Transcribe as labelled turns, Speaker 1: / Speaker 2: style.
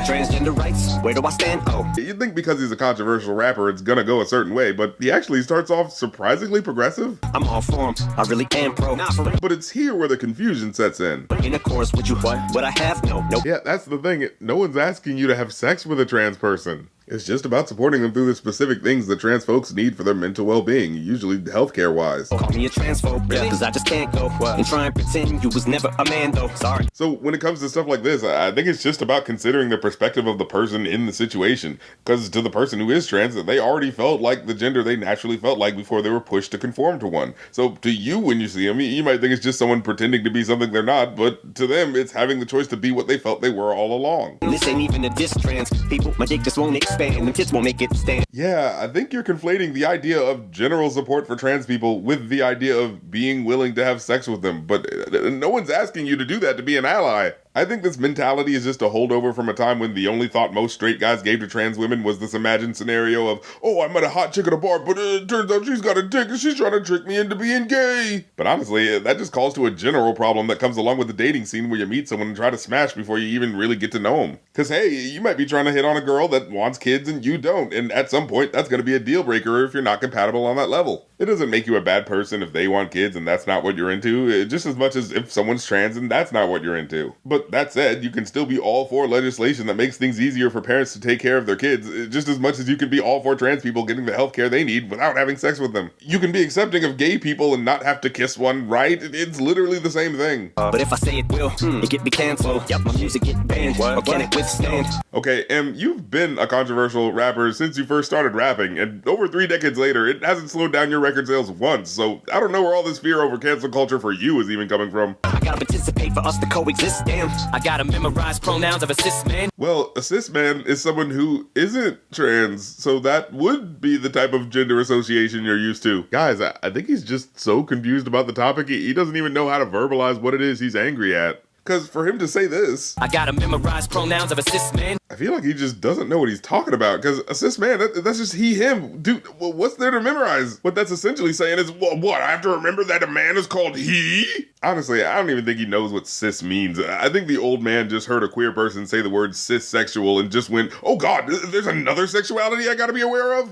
Speaker 1: Transgender rights, where do I stand? Oh.
Speaker 2: You'd think because he's a controversial rapper, it's gonna go a certain way, but he actually starts off surprisingly progressive.
Speaker 1: I'm all for him, I really am pro. Nah, for real.
Speaker 2: But it's here where the confusion sets in.
Speaker 1: In a chorus, would you what? Would I have? No, nope.
Speaker 2: Yeah, that's the thing. No one's asking you to have sex with a trans person. It's just about supporting them through the specific things that trans folks need for their mental well-being, usually healthcare-wise.
Speaker 1: Call me a transphobe, really? Cause I just can't go and try and pretend you was never a man, though. Sorry.
Speaker 2: So when it comes to stuff like this, I think it's just about considering the perspective of the person in the situation. Because to the person who is trans, they already felt like the gender they naturally felt like before they were pushed to conform to one. So to you, when you see them, you might think it's just someone pretending to be something they're not, but to them, it's having the choice to be what they felt they were all along.
Speaker 1: And this ain't even a diss, trans people. My dick just won't expand. Them tits won't make it stand.
Speaker 2: Yeah, I think you're conflating the idea of general support for trans people with the idea of being willing to have sex with them. But no one's asking you to do that to be an ally. I think this mentality is just a holdover from a time when the only thought most straight guys gave to trans women was this imagined scenario of, oh, I met a hot chick at a bar, but it turns out she's got a dick and she's trying to trick me into being gay. But honestly, that just calls to a general problem that comes along with the dating scene where you meet someone and try to smash before you even really get to know them. Because hey, you might be trying to hit on a girl that wants kids and you don't, and at some point that's going to be a deal breaker if you're not compatible on that level. It doesn't make you a bad person if they want kids and that's not what you're into, just as much as if someone's trans and that's not what you're into. But that said, you can still be all for legislation that makes things easier for parents to take care of their kids, just as much as you can be all for trans people getting the healthcare they need without having sex with them. You can be accepting of gay people and not have to kiss one, right? It's literally the same thing.
Speaker 1: But if I say it will, it get me canceled. Yep, my music get banned. Or can it withstand?
Speaker 2: Okay, you've been a controversial rapper since you first started rapping, and over 3 decades later, it hasn't slowed down your record sales once, so I don't know where all this fear over cancel culture for you is even coming from.
Speaker 1: I gotta participate for us to coexist, damn. I gotta memorize pronouns of a cis man.
Speaker 2: Well, a cis man is someone who isn't trans, so that would be the type of gender association you're used to. Guys, I think he's just so confused about the topic, he doesn't even know how to verbalize what it is he's angry at. Because for him to say this,
Speaker 1: I gotta memorize pronouns of a cis man.
Speaker 2: I feel like he just doesn't know what he's talking about. Because a cis man, that's just he, him. Dude, what's there to memorize? What that's essentially saying is, what, I have to remember that a man is called he? Honestly, I don't even think he knows what cis means. I think the old man just heard a queer person say the word cissexual and just went, oh God, there's another sexuality I gotta be aware of?